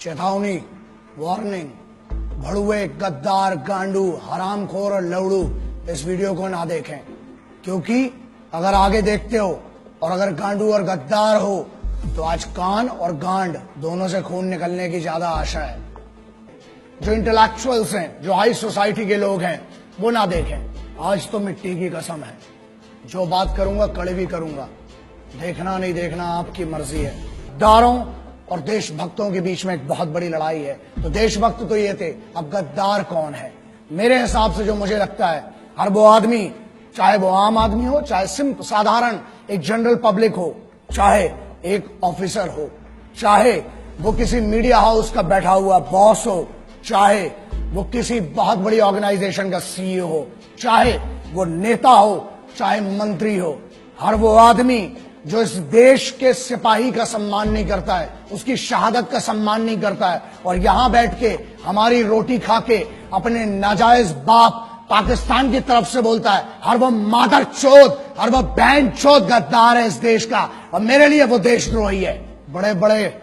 चेतावनी, वार्निंग, भड़ुए, गद्दार, गांडू, हरामखोर और लवड़ू इस वीडियो को ना देखें, क्योंकि अगर आगे देखते हो और अगर गांडू और गद्दार हो तो आज कान और गांड दोनों से खून निकलने की ज्यादा आशा है। जो इंटेलेक्चुअल्स हैं, जो हाई सोसाइटी के लोग हैं, वो ना देखें। आज तो मिट्टी की कसम है, जो बात करूंगा कड़वी करूंगा, देखना नहीं देखना आपकी मर्जी है। गद्दारों और देशभक्तों के बीच में एक बहुत बड़ी लड़ाई है। तो देशभक्त तो ये थे, अब गद्दार कौन है? मेरे हिसाब से जो मुझे लगता है, हर वो आदमी, चाहे वो आम आदमी हो, चाहे सिंपल साधारण एक जनरल पब्लिक हो, चाहे एक ऑफिसर हो, चाहे वो किसी मीडिया हाउस का बैठा हुआ बॉस हो, चाहे वो किसी बहुत बड़ी ऑर्गेनाइजेशन का सीईओ हो, चाहे वो नेता हो, चाहे मंत्री हो, हर वो आदमी जो इस देश के सिपाही का सम्मान नहीं करता है, उसकी शहादत का सम्मान नहीं करता है, और यहां बैठ के हमारी रोटी खा के अपने नाजायज बाप पाकिस्तान की तरफ से बोलता है, हर वो मादर चोद, हर वो बहन चोद गद्दार है इस देश का, और मेरे लिए वो देशद्रोही है। बड़े बड़े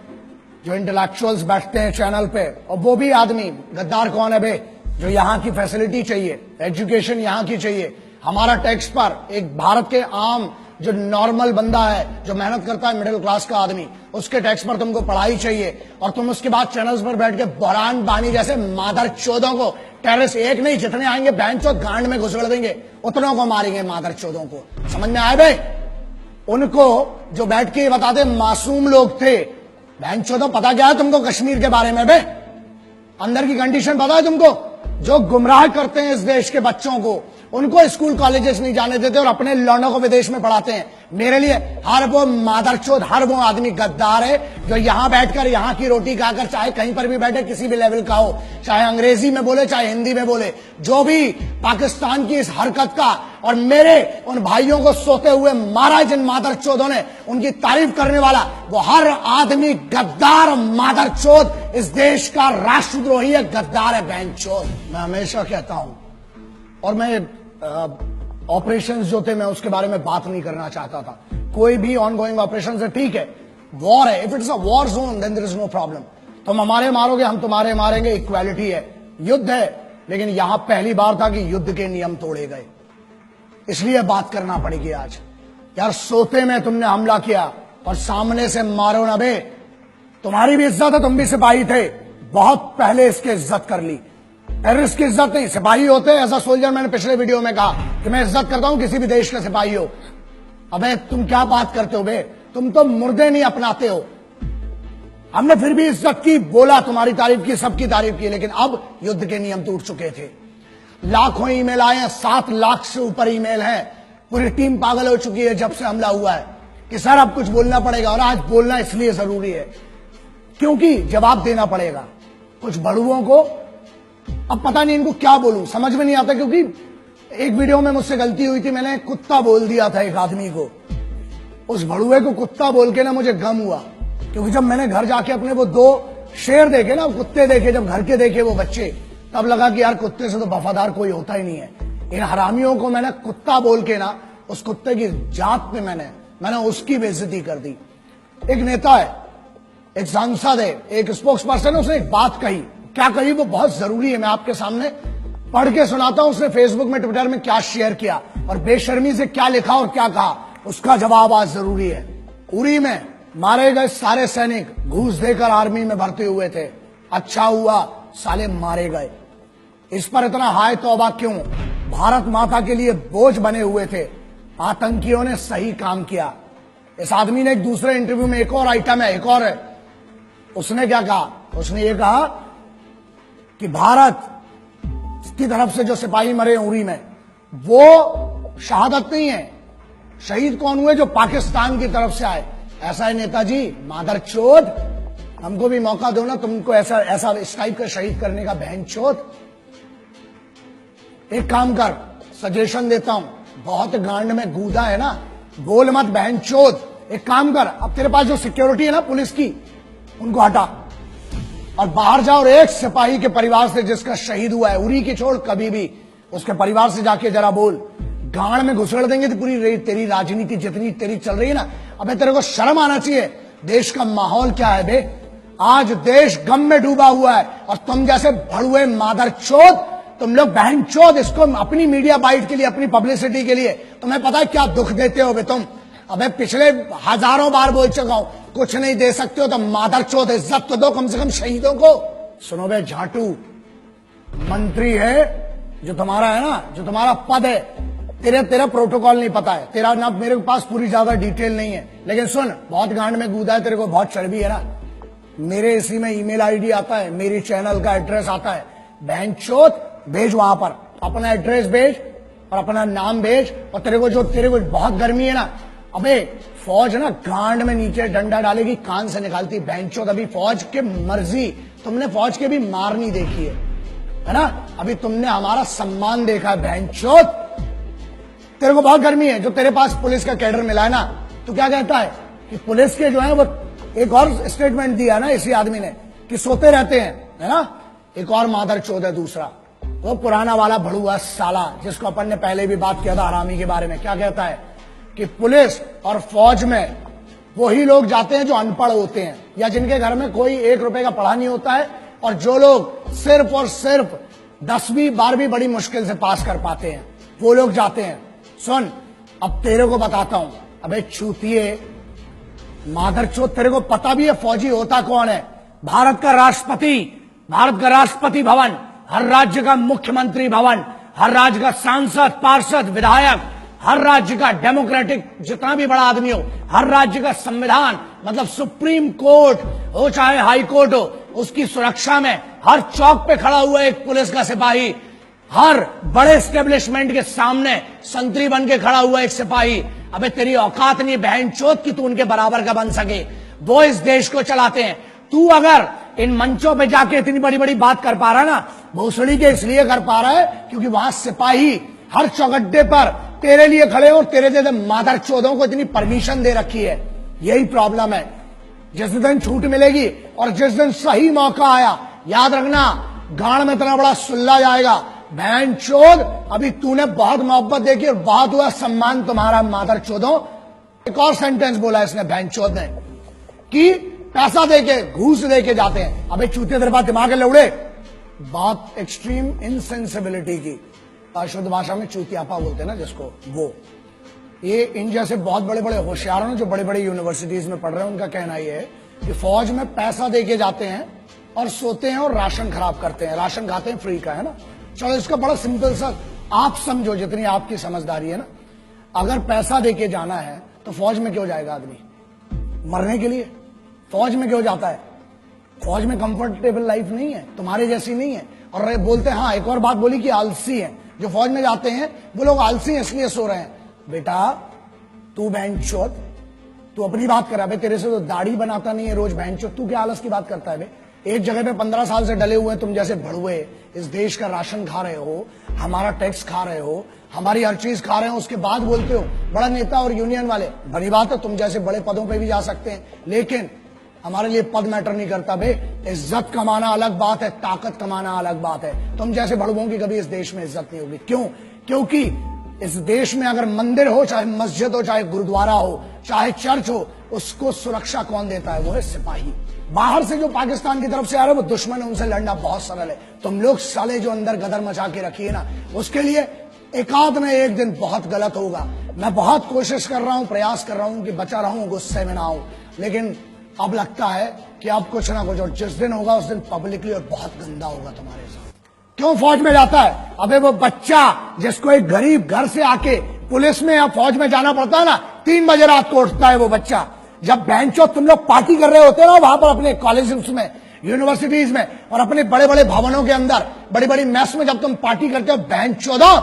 जो इंटेलेक्चुअल्स बैठते हैं चैनल पे, और वो भी आदमी, गद्दार कौन है बे? जो यहाँ की फैसिलिटी चाहिए, एजुकेशन यहाँ की चाहिए, हमारा टैक्स पर एक भारत के आम जो नॉर्मल बंदा है, जो मेहनत करता है, मिडिल क्लास का आदमी, उसके टैक्स पर तुमको पढ़ाई चाहिए, और तुम उसके बाद चैनल्स पर बैठ के बहरान बानी जैसे मादर चोदों को, टेररिस्ट एक नहीं जितने आएंगे बहन चोद गांड में घुसड़ देंगे, उतनों को मारेंगे मादर चोदों को। समझ में आए भाई? उनको जो बैठ के बताते मासूम लोग थे, बहन चोदों पता क्या है तुमको कश्मीर के बारे में? बे अंदर की कंडीशन पता है तुमको? जो गुमराह करते हैं इस देश के बच्चों को, उनको स्कूल कॉलेजेस नहीं जाने देते और अपने लौंडों को विदेश में पढ़ाते हैं। मेरे लिए हर वो मादरचोद, हर वो आदमी गद्दार है जो यहां बैठकर यहां की रोटी खाकर, चाहे कहीं पर भी बैठे, किसी भी लेवल का हो, चाहे अंग्रेजी में बोले चाहे हिंदी में बोले, जो भी पाकिस्तान की इस हरकत का और मेरे उन भाइयों को सोते हुए मारा जिन मादरचोदों ने, उनकी तारीफ करने वाला वो हर आदमी गद्दार मादरचोद, इस देश का राष्ट्रद्रोही है, गद्दार है, बहनचोद। मैं हमेशा कहता हूं, और मैं ऑपरेशंस जो थे मैं उसके बारे में बात नहीं करना चाहता था। कोई भी ऑनगोइंग ऑपरेशंस है, ठीक है, वॉर है, if it is a war zone then there is no problem. तुम हमारे मारोगे, हम तुम्हारे मारेंगे, इक्वालिटी है, युद्ध है। लेकिन यहां पहली बार था कि युद्ध के नियम तोड़े गए, इसलिए बात करना पड़ेगी आज। यार सोते में तुमने हमला किया और सामने से मारो ना बे। तुम्हारी भी इज्जत है, तुम भी सिपाही थे, बहुत पहले इसकी इज्जत कर ली। टेररिस्ट की इज्जत नहीं, सिपाही होते हैं एज अ सोल्जर। मैंने पिछले वीडियो में कहा कि मैं इज्जत करता हूं किसी भी देश का सिपाही हो। अबे तुम क्या बात करते हो बे? तुम तो मुर्दे नहीं अपनाते हो। हमने फिर भी इज्जत की, बोला, तुम्हारी तारीफ की, सबकी तारीफ की, लेकिन अब युद्ध के नियम टूट चुके थे। लाखों ईमेल आए हैं, 7 लाख से ऊपर ईमेल हैं। पूरी टीम पागल हो चुकी है जब से हमला हुआ है कि सर अब कुछ बोलना पड़ेगा। और आज बोलना इसलिए जरूरी है क्योंकि जवाब देना पड़ेगा। कुछ बड़ुओं को अब पता नहीं इनको क्या बोलूं, समझ में नहीं आता, क्योंकि एक वीडियो में मुझसे गलती हुई थी, मैंने कुत्ता बोल दिया था एक आदमी को। उस भड़ुए को कुत्ता बोल के ना मुझे गम हुआ, क्योंकि जब मैंने घर जाके अपने वो 2 शेर देखे ना, कुत्ते देखे, जब घर के देखे वो बच्चे, तब लगा कि यार कुत्ते से तो वफादार कोई होता ही नहीं है। इन हरामियों को मैंने कुत्ता बोल के ना, उस कुत्ते की जात पे मैंने उसकी बेइज्जती कर दी। एक नेता है, एक सांसद है, एक स्पोक्स पर्सन है, उसने एक बात कही। क्या कही वो बहुत जरूरी है, मैं आपके सामने पढ़ के सुनाता हूं। उसने फेसबुक में, ट्विटर में क्या शेयर किया और बेशर्मी से क्या लिखा और क्या कहा, उसका जवाब आज जरूरी है। उरी में मारे गए सारे सैनिक घूस देकर आर्मी में भर्ती हुए थे, अच्छा हुआ साले मारे गए। इस पर इतना हाय तौबा क्यों? भारत माता के लिए बोझ बने हुए थे, आतंकियों ने सही काम किया। इस आदमी ने एक दूसरे इंटरव्यू में, एक और आइटम है, एक और है, उसने क्या कहा? उसने ये कहा कि भारत की तरफ से जो सिपाही मरे उरी में, वो शहादत नहीं है। शहीद कौन हुए? जो पाकिस्तान की तरफ से आए। ऐसा है नेताजी, मादरचोद, हमको भी मौका दो ना तुमको ऐसा इस टाइप का शहीद करने का, बहनचोद। एक काम कर, सजेशन देता हूं, बहुत गांड में गूदा है ना, बोल मत बहनचोद। एक काम कर, अब तेरे पास जो सिक्योरिटी है ना पुलिस की, उनको हटा और बाहर जाओ और एक सिपाही के परिवार से जिसका शहीद हुआ है, उरी की छोड़, कभी भी उसके परिवार से जाके जरा बोल। गांड में घुसड़ देंगे तो पूरी तेरी राजनीति जितनी तेरी चल रही है ना। अबे तेरे को शर्म आना चाहिए। देश का माहौल क्या है बे? आज देश गम में डूबा हुआ है और तुम जैसे भड़ुए मादरचोद, तुम लोग बहनचोद इसको अपनी मीडिया बाइट के लिए, अपनी पब्लिसिटी के लिए, तुम्हें पता है क्या दुख देते हो बे तुम। अबे पिछले हजारों बार बोल चुका हूं, कुछ नहीं दे सकते हो तो मादरचोद इज्जत तो दो कम से कम शहीदों को। सुनो बे झाटू, मंत्री है जो तुम्हारा है ना, जो तुम्हारा पद है, तेरा प्रोटोकॉल नहीं पता है, तेरा ना मेरे पास पूरी ज्यादा डिटेल नहीं है, लेकिन सुन, बहुत गांड में कूदा है, तेरे को बहुत चर्बी है ना। मेरे इसी में ईमेल आईडी आता है, मेरी चैनल का एड्रेस आता है, बहनचोद भेज वहां पर, अपना एड्रेस भेज और अपना नाम भेज। और तेरे को बहुत गर्मी है ना, अबे फौज ना गांड में नीचे डंडा डालेगी, कान से निकालती बहनचोद। अभी फौज के मर्जी, तुमने फौज के भी मार नहीं देखी है ना, अभी तुमने हमारा सम्मान देखा है बहनचोद। तेरे को बहुत गर्मी है, जो तेरे पास पुलिस का कैडर मिला है ना, तो क्या कहता है कि पुलिस के जो है वो, एक और स्टेटमेंट दिया ना इसी आदमी ने कि सोते रहते हैं, है ना। एक और मादरचोद है दूसरा, वो पुराना वाला भड़ुआ साला जिसको अपन ने पहले भी बात किया था हरामी के बारे में। क्या कहता है कि पुलिस और फौज में वही लोग जाते हैं जो अनपढ़ होते हैं या जिनके घर में कोई 1 रुपए का पढ़ा नहीं होता है, और जो लोग सिर्फ और सिर्फ 10वीं 12वीं बड़ी मुश्किल से पास कर पाते हैं, वो लोग जाते हैं। सुन, अब तेरे को बताता हूं, अबे चूतिए मादरचोद, तेरे को पता भी है फौजी होता कौन है? भारत का राष्ट्रपति, भारत का राष्ट्रपति भवन, हर राज्य का मुख्यमंत्री भवन, हर राज्य का सांसद, पार्षद, विधायक, हर राज्य का डेमोक्रेटिक जितना भी बड़ा आदमी हो, हर राज्य का संविधान, मतलब सुप्रीम कोर्ट हो चाहे हाई कोर्ट हो, उसकी सुरक्षा में हर चौक पे खड़ा हुआ एक पुलिस का सिपाही, हर बड़े एस्टेब्लिशमेंट के सामने संतरी बन के खड़ा हुआ एक सिपाही। अबे तेरी औकात नहीं बहनचोद कि तू उनके बराबर का बन सके। वो इस देश को चलाते हैं। तू अगर इन मंचों पे जाके इतनी बड़ी बड़ी बात कर पा रहा है ना, भोसड़ी के इसलिए कर पा रहा है क्योंकि वहां सिपाही हर चौगड्डे पर तेरे लिए खड़े हो, तेरे जैसे मादरचोदों को इतनी परमिशन दे रखी है। यही प्रॉब्लम है। जिस दिन छूट मिलेगी और जिस दिन सही मौका आया, याद रखना गांड में इतना बड़ा सुल्ला जाएगा। बहनचोद, अभी तूने बहुत मोहब्बत देखी और बहुत हुआ सम्मान तुम्हारा मादरचोदों। एक और सेंटेंस बोला इसने बहनचोद ने कि पैसा देके, घूस देके जाते हैं। अबे चूते तेरे पास दिमाग है लौड़े। बात एक्सट्रीम इनसेंसिबिलिटी की, शुद्ध भाषा में चूतियापा बोलते हैं ना जिसको, वो ये इन जैसे बहुत बड़े बड़े होशियारों जो बड़े बड़े यूनिवर्सिटीज में पढ़ रहे हैं, उनका कहना यह है कि फौज में पैसा देके जाते हैं और सोते हैं और राशन खराब करते हैं, राशन खाते हैं फ्री का, है ना। चलो इसका बड़ा सिंपल सा आप समझो, जितनी आपकी समझदारी है ना, अगर पैसा देके जाना है तो फौज में क्यों जाएगा आदमी? मरने के लिए। फौज में क्यों जाता है? फौज में कंफर्टेबल लाइफ नहीं है, तुम्हारे जैसी नहीं है। और बोलते हैं, हाँ एक और बात बोली कि आलसी है जो फौज में जाते हैं, वो लोग आलसी हैं इसलिए सो रहे हैं। बेटा तू बहनचोद, तू अपनी बात कर रहा है, तेरे से तो दाढ़ी बनाता नहीं है रोज बहनचोद, तू क्या आलस की बात करता है बे? एक जगह पे 15 साल से डले हुए तुम जैसे भड़ुए इस देश का राशन खा रहे हो, हमारा टैक्स खा रहे हो, हमारी हर चीज खा रहे हो, उसके बाद बोलते हो बड़ा नेता और यूनियन वाले। बड़ी बात है, तुम जैसे बड़े पदों पे भी जा सकते हैं, लेकिन हमारे लिए पद मैटर नहीं करता बे। इज्जत कमाना अलग बात है, ताकत कमाना अलग बात है। तुम जैसे भड़ुओं की कभी इस देश में इज्जत नहीं होगी। क्यों? क्योंकि इस देश में अगर मंदिर हो, चाहे मस्जिद हो, चाहे गुरुद्वारा हो, चाहे चर्च हो, उसको सुरक्षा कौन देता है? वो है सिपाही। बाहर से जो पाकिस्तान की तरफ से आ रहे हैं वो दुश्मन है, उनसे लड़ना बहुत सरल है। तुम लोग साले जो अंदर गदर मचा के रखी है ना, उसके लिए एकाध में एक दिन बहुत गलत होगा। मैं बहुत कोशिश कर रहा हूं, प्रयास कर रहा हूं कि बचा रहूं, गुस्से में ना आऊं, लेकिन अब लगता है कि अब कुछ ना कुछ, और जिस दिन होगा उस दिन पब्लिकली और बहुत गंदा होगा तुम्हारे साथ। क्यों फौज में जाता है? अबे वो बच्चा जिसको एक गरीब घर से आके पुलिस में या फौज में जाना पड़ता है ना, 3 बजे रात को उठता है वो बच्चा। जब बेंचो तुम लोग पार्टी कर रहे होते हो ना वहां पर अपने कॉलेज में, यूनिवर्सिटीज में और अपने बड़े बड़े भवनों के अंदर, बड़ी बड़ी मैस में जब तुम पार्टी करते हो बेंचो दो,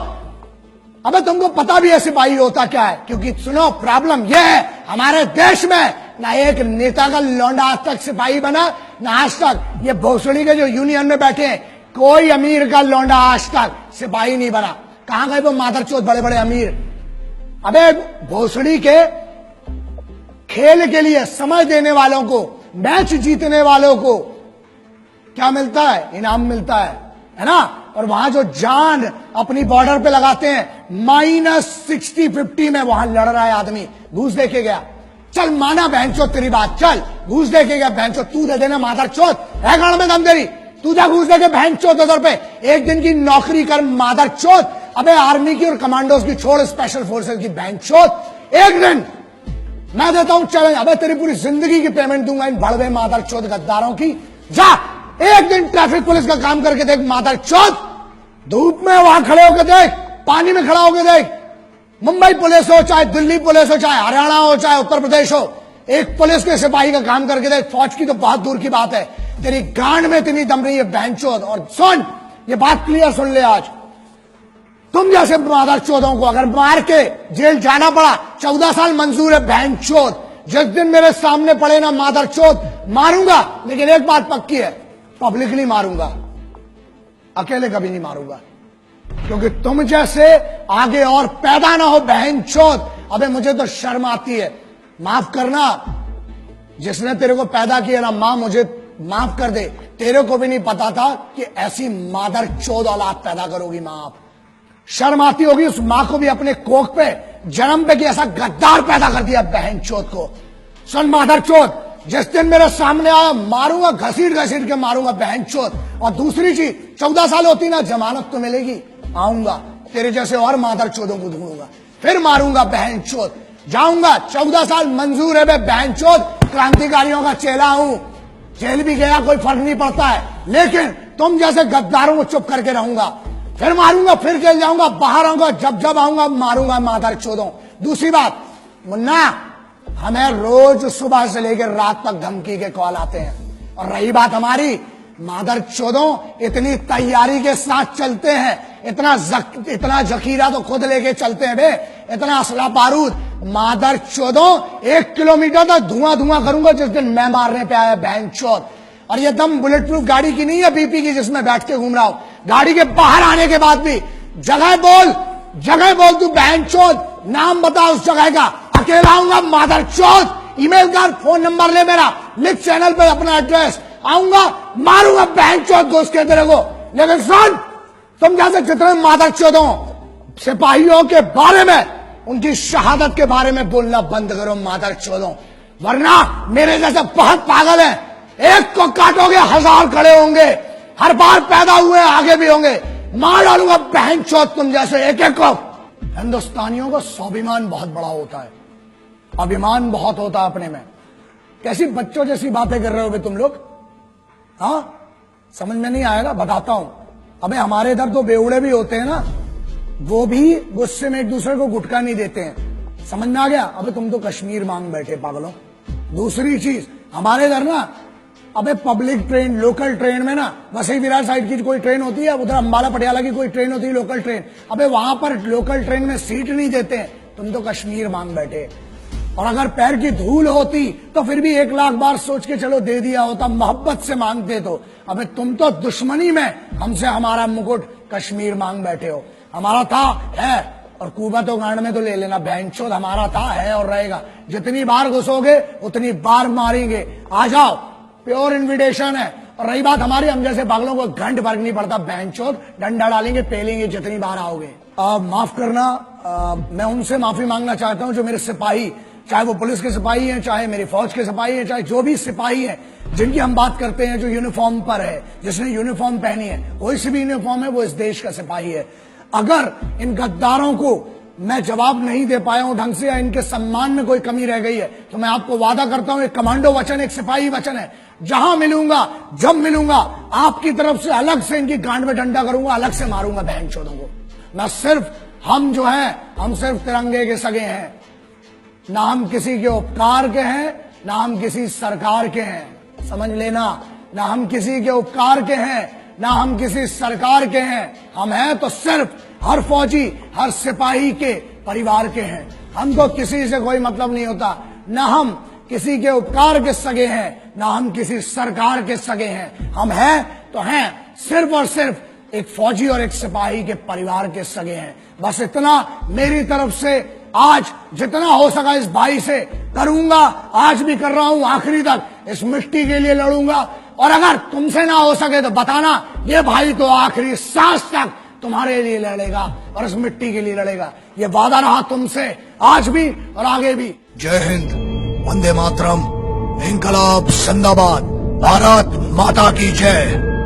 अबे तुमको पता भी है सिपाही होता क्या है। क्योंकि सुनो, प्रॉब्लम यह है हमारे देश में, ना एक नेता का लौंडा आज तक सिपाही बना, ना आज तक ये भोसड़ी के जो यूनियन में बैठे हैं, कोई अमीर का लौंडा आज तक सिपाही नहीं बना। कहां गए वो मादरचोद बड़े बड़े अमीर? अबे भोसड़ी के खेल के लिए समय देने वालों को, मैच जीतने वालों को क्या मिलता है? इनाम मिलता है ना। और वहां जो जान अपनी बॉर्डर पे लगाते हैं, -60 50 में वहां लड़ रहा है आदमी, घूस देके गया, चल माना बहनचोद तेरी बात, चल घूस दे के गया बहनचोद, तू दे देना मादरचोद, है गाड़ में दम तेरी, तू जा घूस दे के बहनचोद उधर पे, एक दिन की नौकरी कर मादरचोद। अबे आर्मी की और कमांडोज की छोड़, स्पेशल फोर्सेज की बहनचोद, एक दिन मैं देता हूं चैलेंज, अबे तेरी पूरी जिंदगी की पेमेंट दूंगा इन बड़वे मादरचोद गद्दारों की। जा एक दिन ट्रैफिक पुलिस का काम करके देख मादरचोद, धूप में वहां खड़े होकर देख, पानी में खड़ा होकर देख, मुंबई पुलिस हो चाहे दिल्ली पुलिस हो चाहे हरियाणा हो चाहे उत्तर प्रदेश हो, एक पुलिस के सिपाही का काम करके देख। फौज की तो बहुत दूर की बात है, तेरी गांड में इतनी दम रही है बहनचोद। और सुन, ये बात क्लियर सुन ले, आज तुम जैसे मादरचोदों को अगर मार के जेल जाना पड़ा, 14 साल मंजूर है बहनचोद। जिस दिन मेरे सामने पड़े ना मादरचोद, मारूंगा, लेकिन एक बात पक्की है, पब्लिकली मारूंगा, अकेले कभी नहीं मारूंगा, क्योंकि तुम जैसे आगे और पैदा ना हो बहनचोद। अबे मुझे तो शर्म आती है, माफ करना, जिसने तेरे को पैदा किया ना मां, मुझे माफ कर दे, तेरे को भी नहीं पता था कि ऐसी मादरचोद औलाद पैदा करोगी मां आप। शर्म आती होगी उस मां को भी अपने कोख पे जन्म पे कि ऐसा गद्दार पैदा कर दिया बहनचोद को। सुन मादरचोद, जिस दिन मेरे सामने आया मारूंगा, घसीट घसीट के मारूंगा बहनचोद। और दूसरी चीज, 14 साल होती ना, जमानत तो मिलेगी, आऊंगा तेरे जैसे और मादरचोदों को ढूंढूंगा, फिर मारूंगा बहनचोद, जाऊंगा। 14 साल मंजूर है बहनचोद, क्रांतिकारियों का चेला हूं, जेल भी गया कोई फर्क नहीं पड़ता है, लेकिन तुम जैसे गद्दारों को चुप करके रहूंगा, फिर मारूंगा, फिर जेल जाऊंगा, बाहर आऊंगा, जब जब आऊंगा मारूंगा मादरचोदों। दूसरी बात मुन्ना, हमें रोज सुबह से लेकर रात तक धमकी के कॉल आते हैं, और रही बात हमारी, मादरचोदों इतनी तैयारी के साथ चलते हैं, इतना जखीरा तो खुद लेके चलते हैं बे, इतना असला बारूद। मादरचोदों 1 किलोमीटर तक धुआं धुआं करूंगा जिस दिन मैं मारने पे आया बहनचोद। और ये दम बुलेट प्रूफ गाड़ी की नहीं है बीपी की जिसमें बैठ के घूम रहा हूं, गाड़ी के बाहर आने के बाद भी जगह बोल तू बहनचोद, नाम बता उस जगह का, अकेला आऊंगा मादरचोद, ईमेल कर, फोन नंबर ले मेरा, लिख चैनल पे अपना एड्रेस, आऊंगा मारूंगा बहनचोद घुस के तेरे को। लेकिन सुन, तुम जैसे जितने मादरचोदों सिपाहियों के बारे में, उनकी शहादत के बारे में बोलना बंद करो मादरचोदों, वरना मेरे जैसे बहुत पागल हैं, एक को काटोगे 1000 खड़े होंगे, हर बार पैदा हुए आगे भी होंगे, मार डालूंगा बहनचोद तुम जैसे एक एक को। हिंदुस्तानियों का स्वाभिमान बहुत बड़ा होता है, अभिमान बहुत होता है अपने में। कैसी बच्चों जैसी बातें कर रहे हो तुम लोग, हाँ समझ में नहीं आएगा, बताता हूं। अबे हमारे इधर तो बेवड़े भी होते हैं ना, वो भी गुस्से में एक दूसरे को गुटका नहीं देते हैं, समझ में आ गया। अबे तुम तो कश्मीर मांग बैठे पागलों। दूसरी चीज, हमारे इधर ना, अबे पब्लिक ट्रेन, लोकल ट्रेन में ना, वसई विरार साइड की कोई ट्रेन होती है, उधर अंबाला पटियाला की कोई ट्रेन होती है लोकल ट्रेन, अबे वहां पर लोकल ट्रेन में सीट नहीं देते हैं, तुम तो कश्मीर मांग बैठे। और अगर पैर की धूल होती तो फिर भी 1 लाख बार सोच के चलो दे दिया होता, मोहब्बत से मांगते तो। अबे तुम तो दुश्मनी में हमसे हमारा मुकुट कश्मीर मांग बैठे हो। हमारा था, है, और कुबा तो गांड में तो ले लेना बहनचोद, हमारा था, है और रहेगा। जितनी बार घुसोगे उतनी बार मारेंगे, आ जाओ, प्योर इन्विटेशन है। और रही बात हमारी, हम जैसे पागलों को घंट फर्क नहीं पड़ता बहनचोद, डंडा डालेंगे, पेलेंगे जितनी बार आओगे। माफ करना, मैं उनसे माफी मांगना चाहता हूं जो मेरे सिपाही, चाहे वो पुलिस के सिपाही हैं, चाहे मेरी फौज के सिपाही हैं, चाहे जो भी सिपाही हैं जिनकी हम बात करते हैं, जो यूनिफॉर्म पर है, जिसने यूनिफॉर्म पहनी है, कोई सी भी यूनिफॉर्म है, वो इस देश का सिपाही है। अगर इन गद्दारों को मैं जवाब नहीं दे पाया हूं ढंग से, या इनके सम्मान में कोई कमी रह गई है, तो मैं आपको वादा करता हूं, एक कमांडो वचन, एक सिपाही वचन है, जहां मिलूंगा, जब मिलूंगा, आपकी तरफ से अलग से इनकी गांड में डंडा करूंगा, अलग से मारूंगा बहनचोदों को। मैं सिर्फ, हम जो हैं, हम सिर्फ तिरंगे के सगे हैं, ना हम किसी के उपकार के हैं, ना हम किसी सरकार के हैं, समझ लेना, ना हम किसी के उपकार के हैं, ना हम किसी सरकार के हैं, हम हैं तो सिर्फ हर फौजी, हर सिपाही के परिवार के हैं। हमको किसी से कोई मतलब नहीं होता, ना हम किसी के उपकार के सगे हैं, ना हम किसी सरकार के सगे हैं। हम हैं तो हैं सिर्फ और सिर्फ एक फौजी और एक सिपाही के परिवार के सगे हैं। बस इतना मेरी तरफ से आज जितना हो सका इस भाई से करूंगा, आज भी कर रहा हूं, आखिरी तक इस मिट्टी के लिए लड़ूंगा। और अगर तुमसे ना हो सके तो बताना, ये भाई तो आखिरी सांस तक तुम्हारे लिए लड़ेगा और इस मिट्टी के लिए लड़ेगा। ये वादा रहा तुमसे, आज भी और आगे भी। जय हिंद। वंदे मातरम, इनकलाब जिंदाबाद, भारत माता की जय।